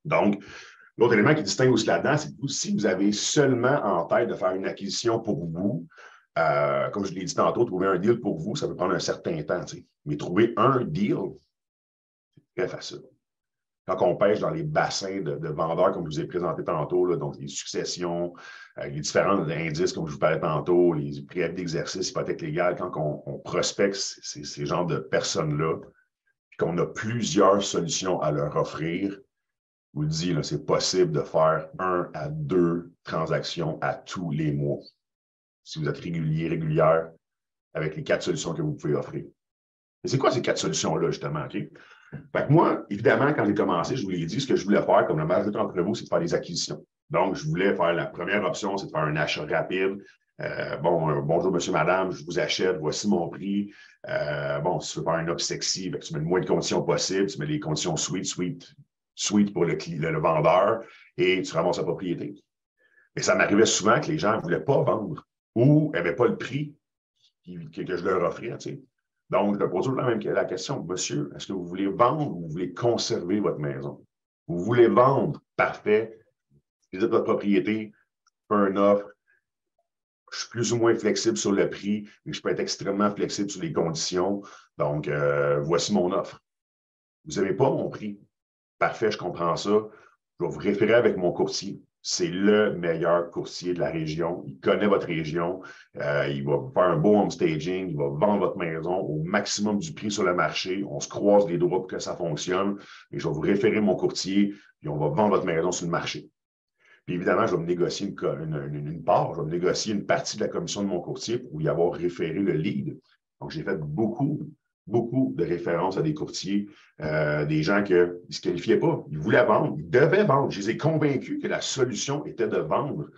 Donc, l'autre élément qui distingue aussi là-dedans, c'est que si vous avez seulement en tête de faire une acquisition pour vous, comme je l'ai dit tantôt, trouver un deal pour vous, ça peut prendre un certain temps. Mais trouver un deal, c'est très facile. Quand on pêche dans les bassins de vendeurs, comme je vous ai présenté tantôt, là, donc les successions, les différents indices, comme je vous parlais tantôt, les préavis d'exercice, hypothèque légale, quand on prospecte ces genres de personnes-là, puis qu'on a plusieurs solutions à leur offrir, je vous le dis, c'est possible de faire 1 à 2 transactions à tous les mois. Si vous êtes régulière, avec les 4 solutions que vous pouvez offrir. Et c'est quoi ces 4 solutions-là, justement? OK? Fait que moi, évidemment, quand j'ai commencé, je vous l'ai dit, ce que je voulais faire, comme la majorité d'entre vous, c'est de faire des acquisitions. Donc, je voulais faire la première option, c'est de faire un achat rapide. Bonjour, monsieur, madame, je vous achète, voici mon prix. Si tu veux faire une offre sexy, tu mets le moins de conditions possibles, tu mets les conditions sweet pour le vendeur et tu ramasses la propriété. Mais ça m'arrivait souvent que les gens ne voulaient pas vendre ou n'avaient pas le prix que je leur offrais. Tu sais. Donc, je pose toujours la question, monsieur, est-ce que vous voulez vendre ou vous voulez conserver votre maison? Vous voulez vendre? Parfait. Visite votre propriété, je fais une offre. Je suis plus ou moins flexible sur le prix, mais je peux être extrêmement flexible sur les conditions. Donc, voici mon offre. Vous n'avez pas mon prix? Parfait, je comprends ça. Je vais vous référer avec mon courtier. C'est le meilleur courtier de la région. Il connaît votre région. Il va faire un beau home staging. Il va vendre votre maison au maximum du prix sur le marché. On se croise les doigts pour que ça fonctionne. Et je vais vous référer mon courtier, puis on va vendre votre maison sur le marché. Puis évidemment, je vais me négocier une part. Je vais me négocier une partie de la commission de mon courtier pour y avoir référé le lead. Donc, j'ai fait beaucoup de références à des courtiers, des gens qui ne se qualifiaient pas. Ils voulaient vendre, ils devaient vendre. Je les ai convaincus que la solution était de vendre,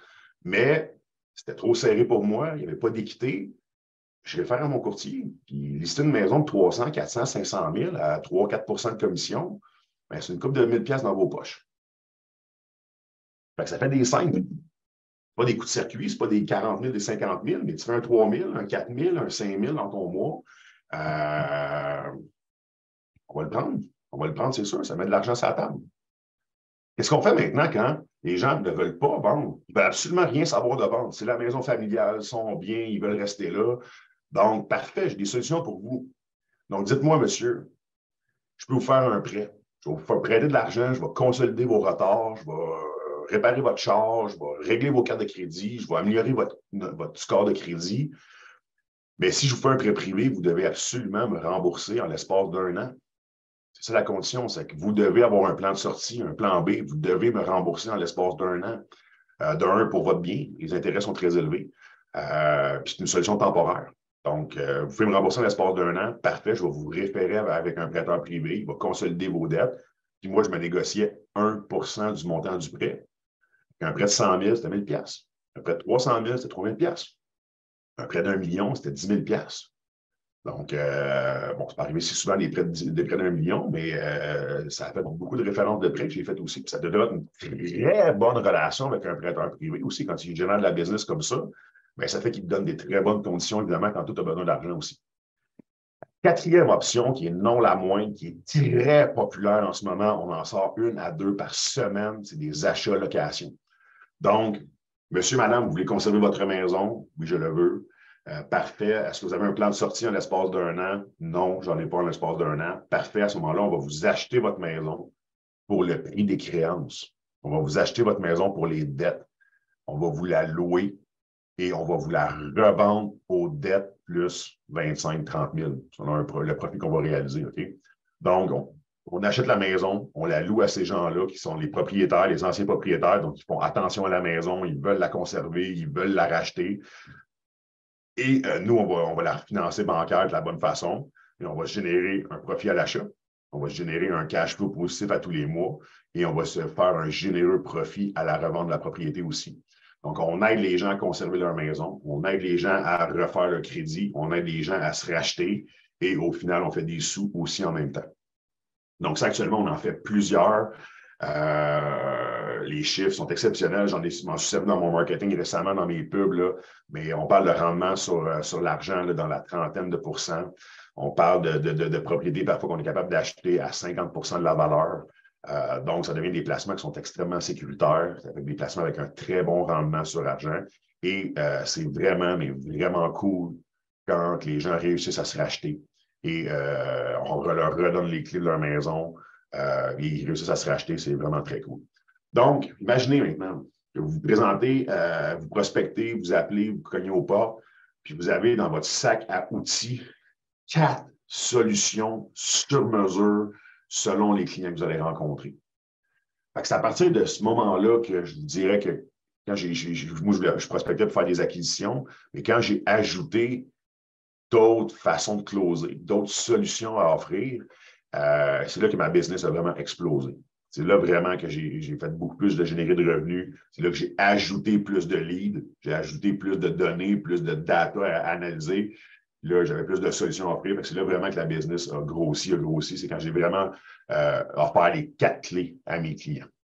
mais c'était trop serré pour moi, il n'y avait pas d'équité. Je réfère à mon courtier, puis lister une maison de 300, 400, 500 000 à 3-4 de commission, bien, c'est une coupe de 1 000 $ dans vos poches. Fait que ça fait des 5 000. Pas des coups de circuit, ce n'est pas des 40 000, des 50 000, mais tu fais un 3 000, un 4 000, un 5 000 dans ton mois. On va le prendre. On va le prendre, c'est sûr. Ça met de l'argent sur la table. Qu'est-ce qu'on fait maintenant quand les gens ne veulent pas vendre? Ils ne veulent absolument rien savoir de vendre. C'est la maison familiale, ils sont bien, ils veulent rester là. Donc, parfait, j'ai des solutions pour vous. Donc, dites-moi, monsieur, je peux vous faire un prêt. Je vais vous faire prêter de l'argent, je vais consolider vos retards, je vais réparer votre charge, je vais régler vos cartes de crédit, je vais améliorer votre score de crédit. Mais si je vous fais un prêt privé, vous devez absolument me rembourser en l'espace d'1 an. C'est ça la condition, c'est que vous devez avoir un plan de sortie, un plan B, vous devez me rembourser en l'espace d'1 an. Pour votre bien, les intérêts sont très élevés. Puis c'est une solution temporaire. Donc, vous pouvez me rembourser en l'espace d'1 an, parfait, je vais vous référer avec un prêteur privé, il va consolider vos dettes. Puis moi, je me négociais 1 % du montant du prêt. Un prêt de 100 000, c'était 1 000 $. Un prêt de 300 000, c'était 3 000 $. Un prêt d'1 million, c'était 10 000 $. Donc, c'est pas arrivé si souvent des prêts d'1 million, mais ça a fait beaucoup de références de prêts que j'ai fait aussi. Puis ça devrait être une très bonne relation avec un prêteur privé aussi. Quand il génère de la business comme ça, bien, ça fait qu'il te donne des très bonnes conditions, évidemment, quand tu as besoin d'argent aussi. Quatrième option, qui est non la moindre, qui est très populaire en ce moment, on en sort 1 à 2 par semaine, c'est des achats-locations. Donc, monsieur, madame, vous voulez conserver votre maison? Oui, je le veux. Parfait. Est-ce que vous avez un plan de sortie en l'espace d'1 an? Non, j'en ai pas en l'espace d'1 an. Parfait. À ce moment-là, on va vous acheter votre maison pour le prix des créances. On va vous acheter votre maison pour les dettes. On va vous la louer et on va vous la revendre aux dettes plus 25-30 000 selon le profit qu'on va réaliser. OK? Donc, on achète la maison, on la loue à ces gens-là qui sont les propriétaires, les anciens propriétaires, donc ils font attention à la maison, ils veulent la conserver, ils veulent la racheter. Et nous, on va la refinancer bancaire de la bonne façon et on va générer un profit à l'achat. On va générer un cash flow positif à tous les mois et on va se faire un généreux profit à la revente de la propriété aussi. Donc, on aide les gens à conserver leur maison, on aide les gens à refaire le crédit, on aide les gens à se racheter et au final, on fait des sous aussi en même temps. Donc, ça, actuellement, on en fait plusieurs. Les chiffres sont exceptionnels. M'en suis servi dans mon marketing récemment, dans mes pubs, là, mais on parle de rendement sur l'argent là, dans la 30aine de %. On parle de propriétés parfois qu'on est capable d'acheter à 50 % de la valeur. Donc, ça devient des placements qui sont extrêmement sécuritaires, ça fait des placements avec un très bon rendement sur argent. Et c'est vraiment, mais vraiment cool quand les gens réussissent à se racheter. Et on leur redonne les clés de leur maison. Et ils réussissent à se racheter, c'est vraiment très cool. Donc, imaginez maintenant que vous vous présentez, vous prospectez, vous appelez, vous cognez au pas, puis vous avez dans votre sac à outils 4 solutions sur mesure selon les clients que vous allez rencontrer. C'est à partir de ce moment-là que je vous dirais que quand moi, je prospectais pour faire des acquisitions, mais quand j'ai ajouté d'autres façons de closer, d'autres solutions à offrir, c'est là que ma business a vraiment explosé. C'est là vraiment que j'ai fait beaucoup plus de générer de revenus. C'est là que j'ai ajouté plus de leads, j'ai ajouté plus de données, plus de data à analyser. Là, j'avais plus de solutions à offrir. C'est là vraiment que la business a grossi. C'est quand j'ai vraiment offert les 4 clés à mes clients.